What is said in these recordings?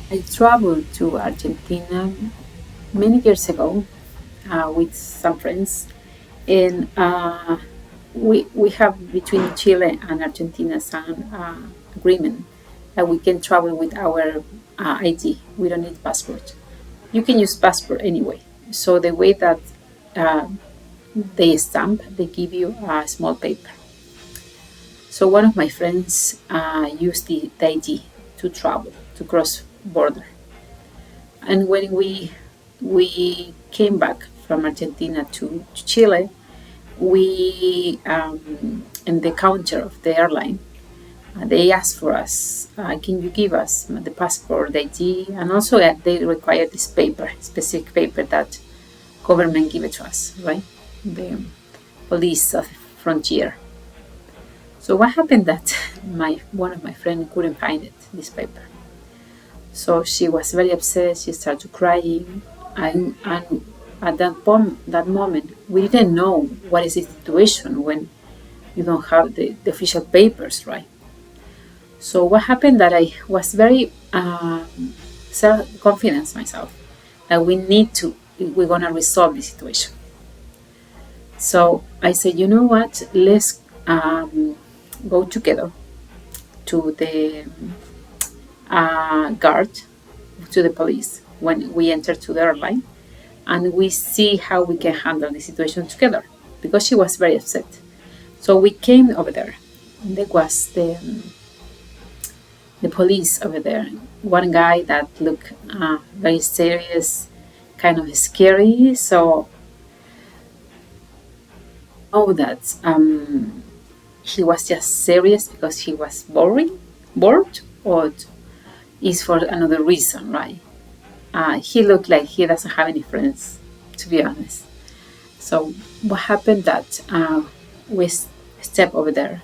I traveled to Argentina many years ago with some friends, and we have between Chile and Argentina some agreement that we can travel with our ID. We don't need passport. You can use passport anyway. So the way that uh, they stamp, they give you a small paper. So one of my friends used the ID to travel to cross border, and when we came back from Argentina to Chile, we in the counter of the airline, they asked for us, can you give us the passport, the ID, and also they require this paper, specific paper that government give it to us, right? The police of frontier. So what happened that my one of my friends couldn't find it, this paper. So she was very upset. She started crying, and at that moment, we didn't know what is the situation when you don't have the official papers, right? So what happened that I was very self confidence myself that we're gonna resolve the situation. So I said, you know what? Let's go together to the guard, to the police when we enter to the airline, and we see how we can handle the situation together because she was very upset. So we came over there. And there was the police over there. One guy that looked very serious, kind of scary. So know that he was just serious because he was bored, or is for another reason, right? He looked like he doesn't have any friends, to be honest. So what happened that we step over there,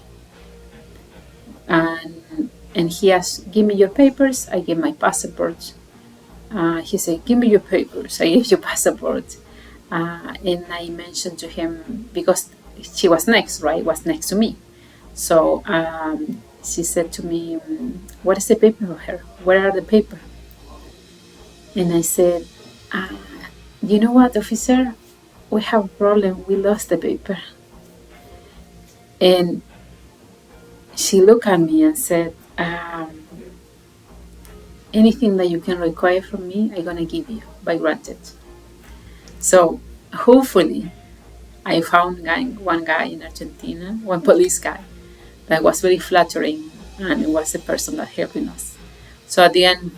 and he asked, "Give me your papers." I gave my passport. He said, "Give me your papers." I gave your passport, and I mentioned to him because she was next, right? Was next to me. So she said to me, "What is the paper for her? Where are the paper?" And I said, uh, "You know what, officer? We have a problem. We lost the paper." And she looked at me and said, "Anything that you can require from me, I'm gonna give you by granted." So hopefully, I found one guy in Argentina, one police guy, that was very flattering, and it was the person that helping us. So at the end,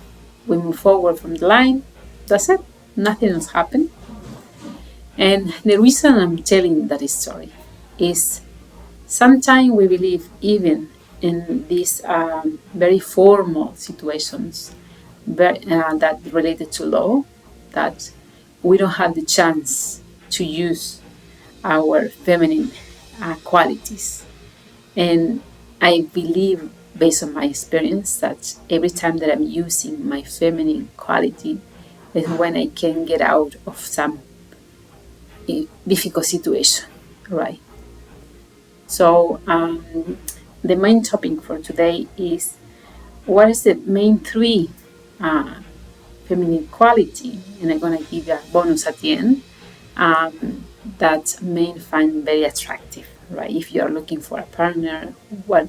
we move forward from the line. That's it. Nothing else happened. And the reason I'm telling that story is sometimes we believe even in these very formal situations that related to law, that we don't have the chance to use our feminine qualities. And I believe, based on my experience, that every time that I'm using my feminine quality is when I can get out of some difficult situation, right? So the main topic for today is what is the main three uh, feminine quality, and I'm gonna give you a bonus at the end that men find very attractive, right? If you are looking for a partner, what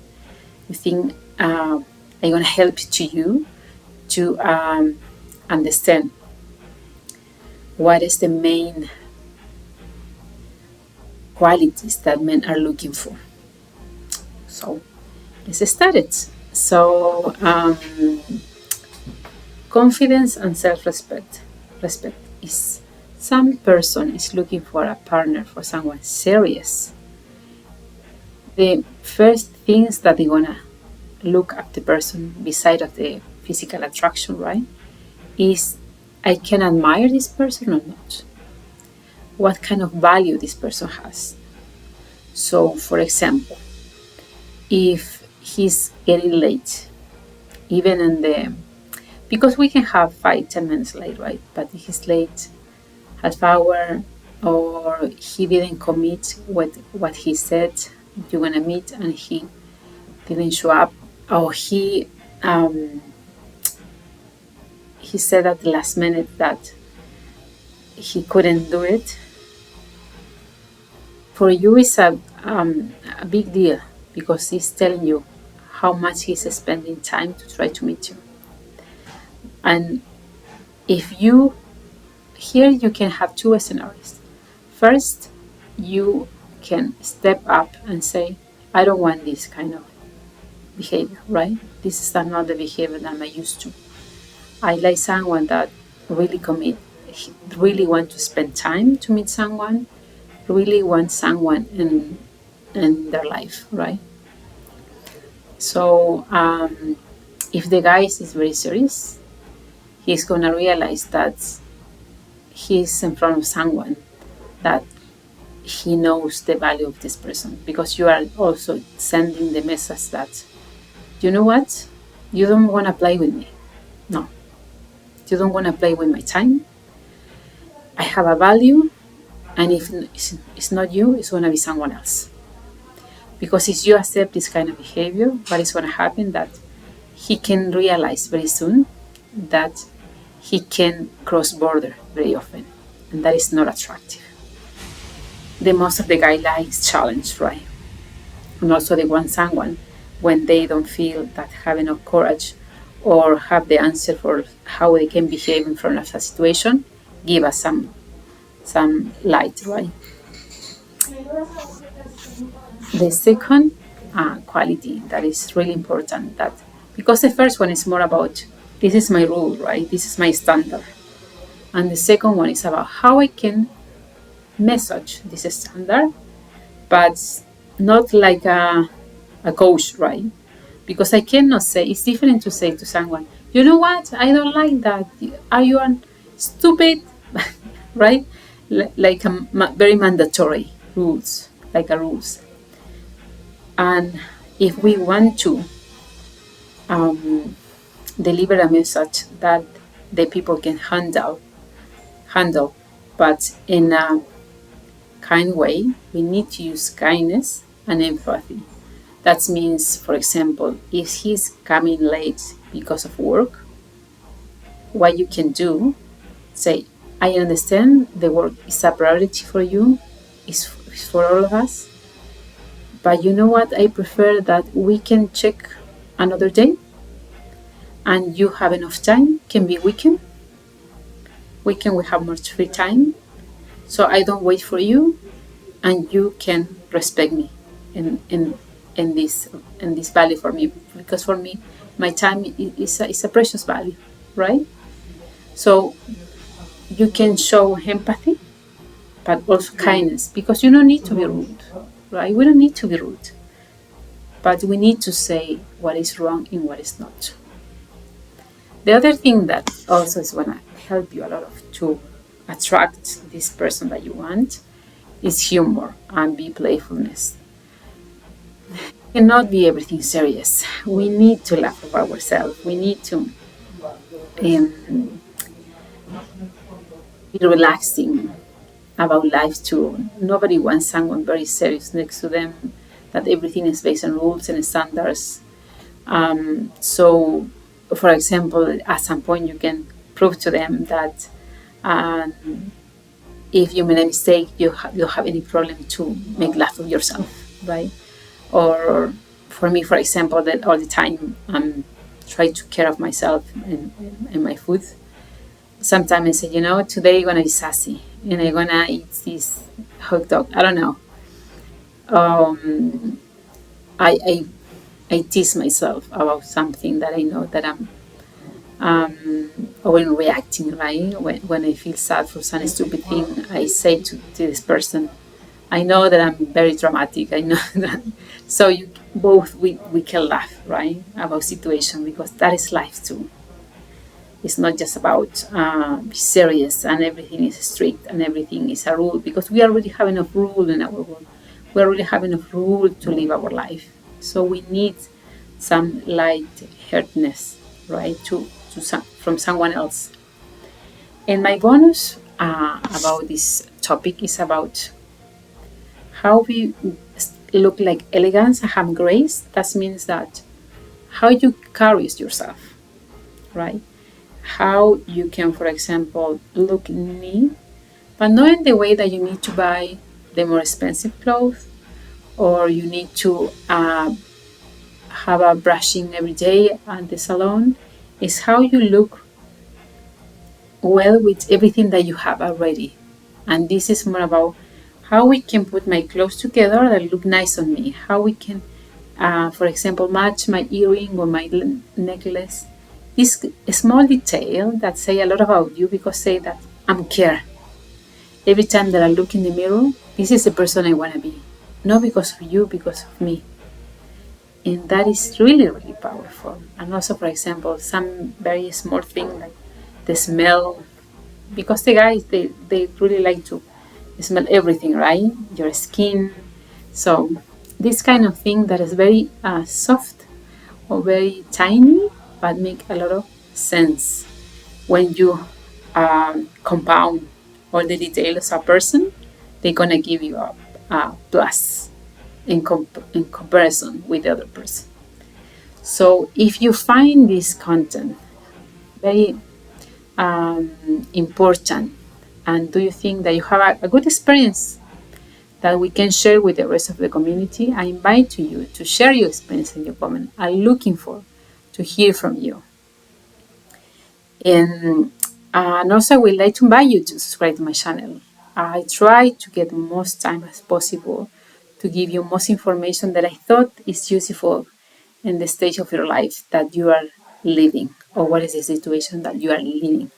you think I'm gonna help to you to understand what is the main qualities that men are looking for. So let's start it. So confidence and self-respect. Respect is some person is looking for a partner, for someone serious. The first things that they're gonna look at the person beside of the physical attraction, right, is I can admire this person or not. What kind of value this person has. So, for example, if he's getting late, even in the because we can have 5-10 minutes late, right? But if he's late, half hour, or he didn't commit with what he said you're gonna meet, and he didn't show up, or he he said at the last minute that he couldn't do it, for you it's a big deal because he's telling you how much he's spending time to try to meet you. And if you, here you can have two scenarios. First, you can step up and say, I don't want this kind of behavior, right? This is not the behavior that I'm used to. I like someone that really commit, really want to spend time to meet someone, really want someone in their life, right? So if the guy is very serious, he's gonna realize that he's in front of someone that he knows the value of this person, because you are also sending the message that, you know what, you don't want to play with me. No, you don't want to play with my time. I have a value, and if it's not you, it's going to be someone else. Because if you accept this kind of behavior, what is going to happen, that he can realize very soon that he can cross border very often, and that is not attractive. The most of the guy likes challenge, right? And also they want someone when they don't feel that have enough courage or have the answer for how they can behave in front of a situation, give us some light, right? The second quality that is really important, that because the first one is more about, this is my rule, right? This is my standard. And the second one is about how I can message this standard, but not like a coach, right? Because I cannot say, it's different to say to someone, you know what, I don't like that. Are you stupid? Right? Like very mandatory rules, like a rules. And if we want to deliver a message that the people can handle, but in a kind way, we need to use kindness and empathy. That means, for example, if he's coming late because of work, what you can do, say, I understand the work is a priority for you, it's for all of us, but you know what, I prefer that we can check another day and you have enough time, can be weekend we have much free time, so I don't wait for you and you can respect me in this value for me, because for me my time is a precious value, right? So you can show empathy but also kindness, because you don't need to be rude, right? We don't need to be rude, but we need to say what is wrong and what is not. The other thing that also is going to help you a lot of to attract this person that you want is humor and be playfulness. It cannot be everything serious. We need to laugh about ourselves. We need to be relaxing about life too. Nobody wants someone very serious next to them, that everything is based on rules and standards. So, for example, at some point you can prove to them that if you made a mistake, you don't have any problem to make laugh of yourself, right? Or for me, for example, that all the time I'm trying to care of myself and my food. Sometimes I say, you know, today I'm gonna be sassy and I'm gonna eat this hot dog. I don't know. I, I I tease myself about something that I know that I'm overreacting, right? When I feel sad for some stupid thing, I say to this person, I know that I'm very dramatic. I know that. So we can laugh, right, about situation, because that is life too. It's not just about be serious and everything is strict and everything is a rule, because we already have enough rule in our world. We already have enough rule to live our life. So we need some light-heartedness, right, from someone else. And my bonus about this topic is about how we look like elegance and have grace. That means that how you carry yourself, right? how you can, for example, look neat, but not in the way that you need to buy the more expensive clothes, or you need to have a brushing every day at the salon. Is how you look well with everything that you have already. And this is more about how we can put my clothes together that look nice on me. How we can, for example, match my earring or my necklace. This small detail that say a lot about you, because say that I'm care. Every time that I look in the mirror, this is the person I want to be. Not because of you, because of me. And that is really, really powerful. And also, for example, some very small thing like the smell, because the guys, they really like to smell everything, right? Your skin. So this kind of thing that is very soft or very tiny, but make a lot of sense when you compound all the details of a person. They're gonna give you a plus in comparison with the other person. So if you find this content very important, and do you think that you have a good experience that we can share with the rest of the community, I invite you to share your experience in your comment. I'm looking for to hear from you. And also I would like to invite you to subscribe to my channel. I try to get the most time as possible to give you most information that I thought is useful in the stage of your life that you are living, or what is the situation that you are living.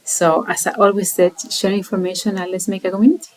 So as I always said, share information and let's make a community.